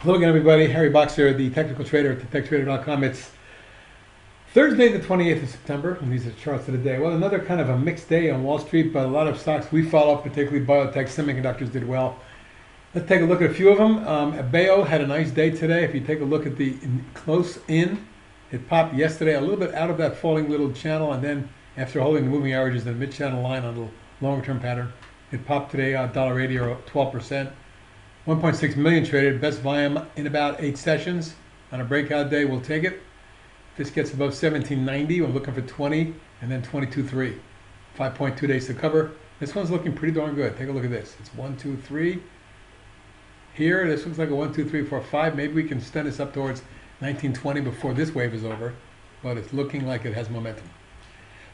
Hello again, everybody. Harry Boxer, the technical trader at techtrader.com. It's Thursday, the 28th of September, and these are the charts of the day. Well, another kind of a mixed day on Wall Street, but a lot of stocks we follow, particularly biotech, semiconductors, did well. Let's take a look at a few of them. Bayo had a nice day today. If you take a look at the close in, it popped yesterday a little bit out of that falling little channel, and then after holding the moving averages and the mid-channel line on the longer-term pattern, it popped today $1.80 or 12%. 1.6 million traded, best volume in about 8 sessions. On a breakout day, we'll take it. If this gets above 1790, we're looking for 20 and then 22.3. 5.2 days to cover. This one's looking pretty darn good. Take a look at this. It's 1, 2, 3. Here, this looks like a 1, 2, 3, 4, 5. Maybe we can extend this up towards 1920 before this wave is over, but it's looking like it has momentum.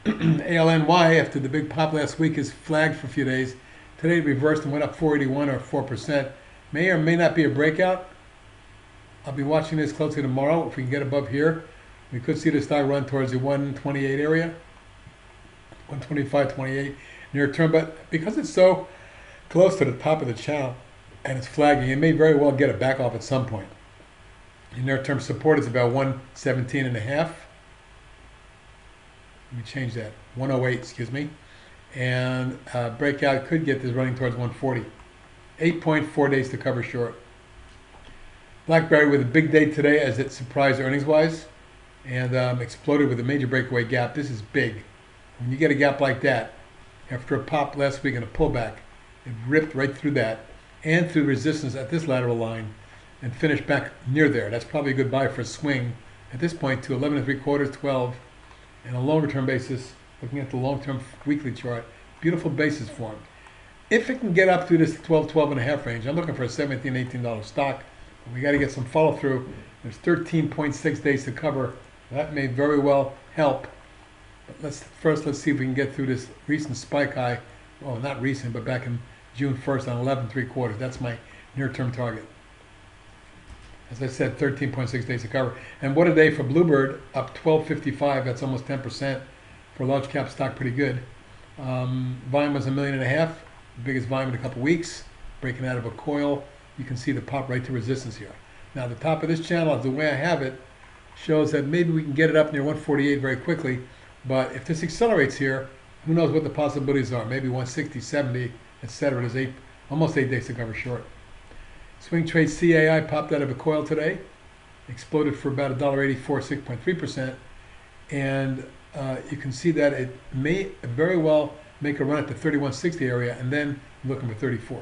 ALNY, after the big pop last week, is flagged for a few days. Today it reversed and went up 481 or 4%. May or may not be a breakout. I'll be watching this closely tomorrow. If we can get above here, we could see the stock run towards the 128 area, 125, 28 near term. But because it's so close to the top of the channel and it's flagging, it may very well get a back off at some point. The near term support is about 117 and a half. Let me change that. 108, excuse me. And breakout could get this running towards 140. 8.4 days to cover short. BlackBerry with a big day today as it surprised earnings-wise and exploded with a major breakaway gap. This is big. When you get a gap like that, after a pop last week and a pullback, it ripped right through that and through resistance at this lateral line and finished back near there. That's probably a good buy for a swing at this point to 11 3/4, 12, and a longer-term basis, looking at the long-term weekly chart, beautiful basis formed. If it can get up to this 12, 12 and a half range, I'm looking for a $17, $18 stock. But we got to get some follow through. There's 13.6 days to cover. That may very well help. But let's see if we can get through this recent spike high. Well, not recent, but back in June 1st on 11 3/4. That's my near-term target. As I said, 13.6 days to cover. And what a day for Bluebird, up 12.55. That's almost 10% for a large cap stock. Pretty good. Volume was 1.5 million. Biggest volume in a couple weeks, breaking out of a coil. You can see the pop right to resistance here. Now the top of this channel, the way I have it, shows that maybe we can get it up near 148 very quickly, but if this accelerates here, who knows what the possibilities are. Maybe 160, 70, etc. There's almost 8 days to cover short. Swing trade CAI popped out of a coil today, exploded for about $1.84, 6.3%, and you can see that it may very well make a run at the 3160 area, and then looking for 34.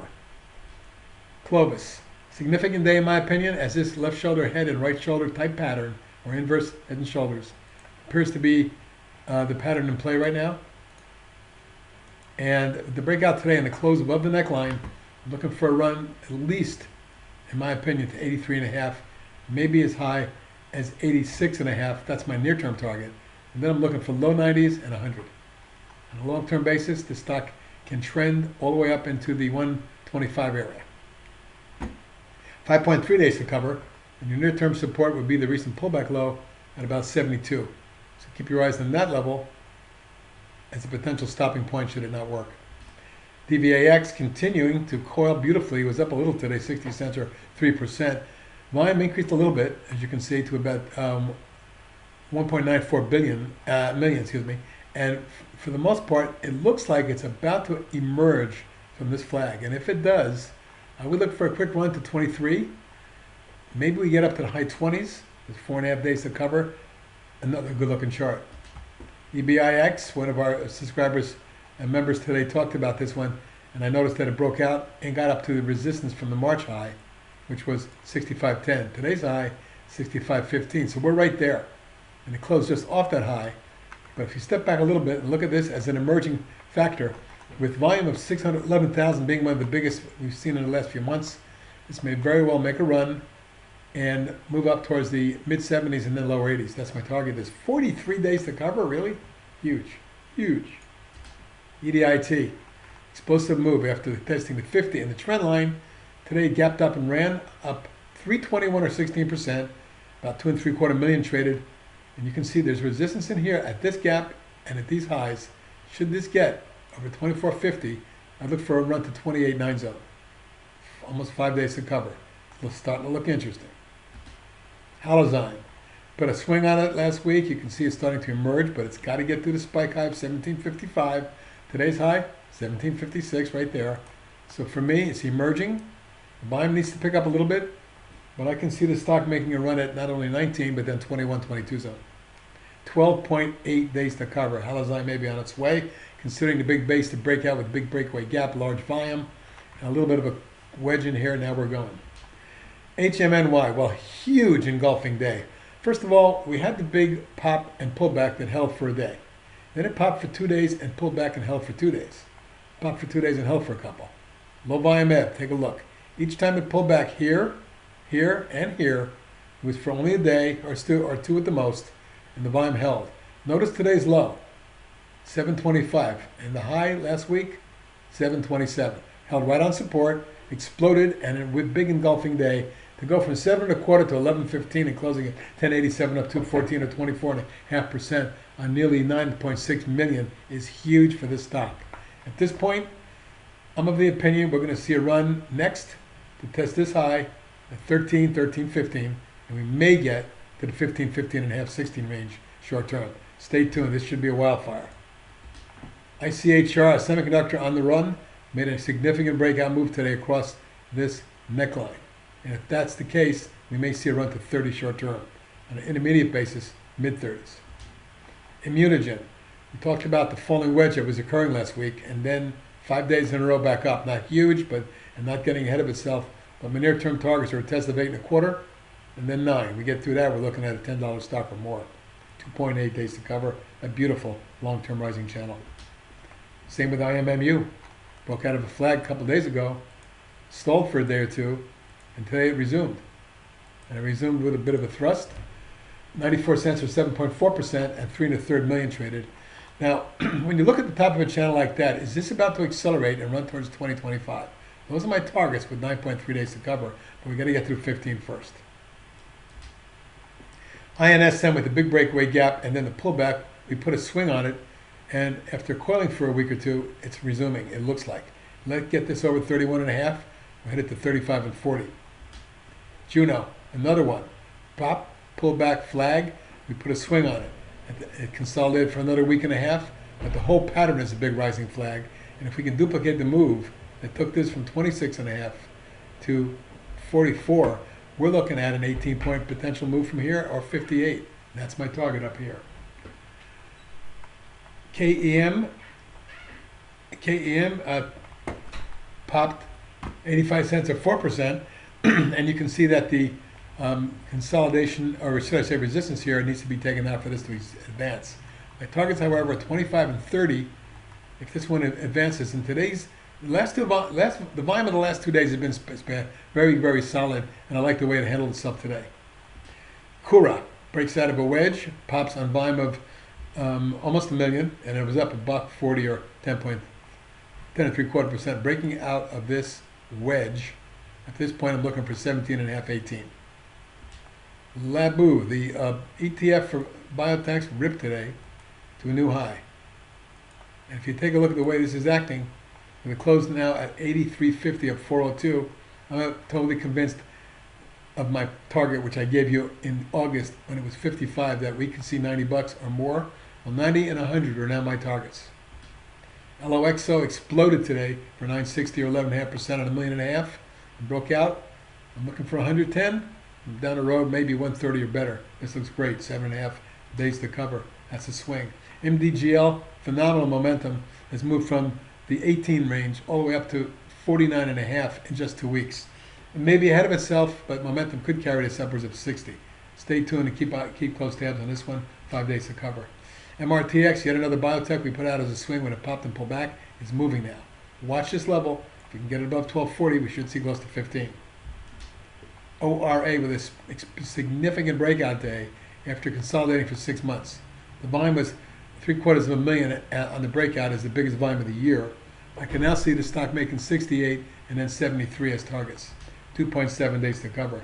Clovis, significant day in my opinion, as this left shoulder head and right shoulder type pattern, or inverse head and shoulders, appears to be the pattern in play right now. And the breakout today and the close above the neckline, looking for a run at least, in my opinion, to 83 and a half, maybe as high as 86 and a half. That's my near-term target. And then I'm looking for low 90s and 100. On a long-term basis, the stock can trend all the way up into the 125 area. 5.3 days to cover, and your near-term support would be the recent pullback low at about 72. So keep your eyes on that level as a potential stopping point should it not work. DVAX continuing to coil beautifully. It was up a little today, 60 cents or 3%. Volume increased a little bit, as you can see, to about 1.94 million, excuse me. And for the most part, it looks like it's about to emerge from this flag. And if it does, I would look for a quick run to 23. Maybe we get up to the high 20s. There's 4.5 days to cover. Another good-looking chart. EBIX, one of our subscribers and members today talked about this one, and I noticed that it broke out and got up to the resistance from the March high, which was 65.10. Today's high, 65.15. So we're right there. And it closed just off that high. But if you step back a little bit and look at this as an emerging factor, with volume of 611,000 being one of the biggest we've seen in the last few months, this may very well make a run and move up towards the mid-70s and then lower 80s. That's my target. There's 43 days to cover, really? Huge, huge. EDIT, explosive move after testing the 50 and the trend line. Today gapped up and ran up 321 or 16%, about 2 3/4 million traded. And you can see there's resistance in here at this gap and at these highs. Should this get over 24.50, I look for a run to 28.9 zone. Almost 5 days to cover. It's starting to look interesting. Halozyme. Put a swing on it last week. You can see it's starting to emerge, but it's got to get through the spike high of 1755. Today's high, 1756 right there. So for me, it's emerging. The volume needs to pick up a little bit, but I can see the stock making a run at not only 19, but then 21, 22 zone. 12.8 days to cover. Halozyme may be on its way, considering the big base to break out with big breakaway gap, large volume, and a little bit of a wedge in here. Now we're going. HMNY, well, huge engulfing day. First of all, we had the big pop and pullback that held for a day. Then it popped for 2 days and pulled back and held for 2 days. Popped for 2 days and held for a couple. Low volume ebb, take a look. Each time it pulled back here, here, and here, it was for only a day or two at the most, and the volume held. Notice today's low, 725, and the high last week, 727. Held right on support, exploded, and with big engulfing day, to go from 7.25 to 11.15 and closing at 10.87 up to 14 or 24.5% on nearly 9.6 million is huge for this stock. At this point, I'm of the opinion we're going to see a run next to test this high at 13, 13.15, and we may get to the 15, 15.5, 16 range short term. Stay tuned. This should be a wildfire. ICHR, a semiconductor on the run, made a significant breakout move today across this neckline. And if that's the case, we may see a run to 30 short term. On an intermediate basis, mid-30s. Immunogen. We talked about the falling wedge that was occurring last week, and then 5 days in a row back up. Not huge, but and not getting ahead of itself. But my near-term targets are a test of 8.25 and then 9. We get through that, we're looking at a $10 stock or more. 2.8 days to cover. A beautiful long-term rising channel. Same with IMMU. Broke out of a flag a couple days ago, stalled for a day or two, and today it resumed. And it resumed with a bit of a thrust. 94 cents or 7.4% and 3 1/3 million traded. Now, when you look at the top of a channel like that, is this about to accelerate and run towards 2025? Those are my targets with 9.3 days to cover, but we got to get through 15 first. INSM with the big breakaway gap and then the pullback, we put a swing on it, and after coiling for a week or two, it's resuming, it looks like. Let's get this over 31.5, we'll hit it to 35 and 40. Juno, another one. Pop, pullback flag, we put a swing on it. It consolidated for another week and a half, but the whole pattern is a big rising flag. And if we can duplicate the move that took this from 26.5 to 44, we're looking at an 18-point potential move from here, or 58. That's my target up here. KEM popped 85 cents or 4%, and you can see that the consolidation, or should I say resistance here, needs to be taken out for this to advance. My targets, however, are 25 and 30 if this one advances. And today's the volume of the last 2 days has been very, very solid, and I like the way it handled itself today. Kura breaks out of a wedge, pops on volume of almost a million, and it was up $1.40 or 10.75%, breaking out of this wedge. At this point, I'm looking for 17.5, 18. Labu, the ETF for biotechs, ripped today to a new high. And if you take a look at the way this is acting, we're closed now at 83.50 of 402. I'm not totally convinced of my target, which I gave you in August when it was 55, that we could see 90 bucks or more. Well, 90 and 100 are now my targets. LOXO exploded today for 960 or 11.5% on $1.5 million. It broke out. I'm looking for 110. Down the road, maybe 130 or better. This looks great. 7.5 days to cover. That's a swing. MDGL, phenomenal momentum, has moved from the 18 range all the way up to 49.5 in just 2 weeks. It may be ahead of itself, but momentum could carry this upwards of 60. Stay tuned and keep close tabs on this one. 5 days to cover. MRTX, yet another biotech we put out as a swing when it popped and pulled back, is moving now. Watch this level. If we can get it above 1240, we should see close to 15. ORA with a significant breakout day after consolidating for 6 months. The volume was 750 000 on the breakout, is the biggest volume of the year. I can now see the stock making 68 and then 73 as targets. 2.7 days to cover.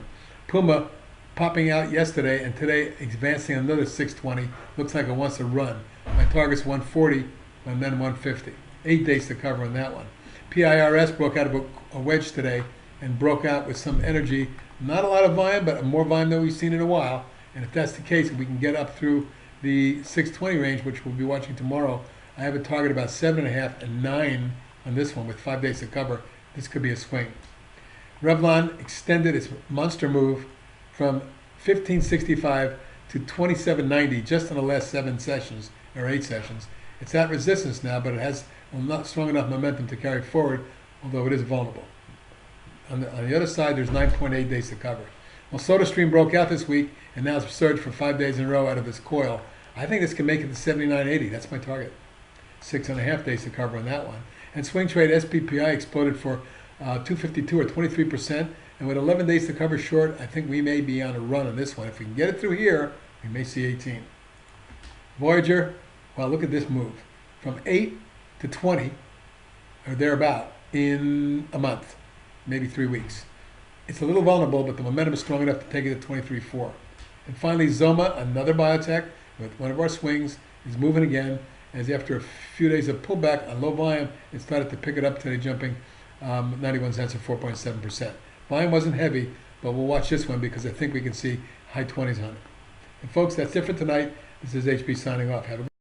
Puma popping out yesterday and today advancing another 620. Looks like it wants to run. My target's 140 and then 150. 8 days to cover on that one. PIRS broke out of a wedge today and broke out with some energy. Not a lot of volume, but more volume than we've seen in a while. And if that's the case, if we can get up through the 620 range, which we'll be watching tomorrow, I have a target about 7.5 and 9 on this one with 5 days to cover. This could be a swing. Revlon extended its monster move from 1565 to 2790 just in the last 7 sessions or 8 sessions. It's at resistance now, but it has not strong enough momentum to carry forward, although it is vulnerable. On the other side, there's 9.8 days to cover. Well, SodaStream broke out this week and now it's surged for 5 days in a row out of this coil. I think this can make it to 79.80. That's my target. 6.5 days to cover on that one. And swing trade SPPI exploded for 252 or 23%. And with 11 days to cover short, I think we may be on a run on this one. If we can get it through here, we may see 18. Voyager, well, look at this move. From 8 to 20 or thereabout in a month, maybe 3 weeks. It's a little vulnerable, but the momentum is strong enough to take it to 23.4. And finally, Zoma, another biotech with one of our swings, is moving again. As after a few days of pullback on low volume, it started to pick it up today, jumping 91 cents or 4.7%. Volume wasn't heavy, but we'll watch this one because I think we can see high 20s on it. And folks, that's it for tonight. This is HB signing off. Have a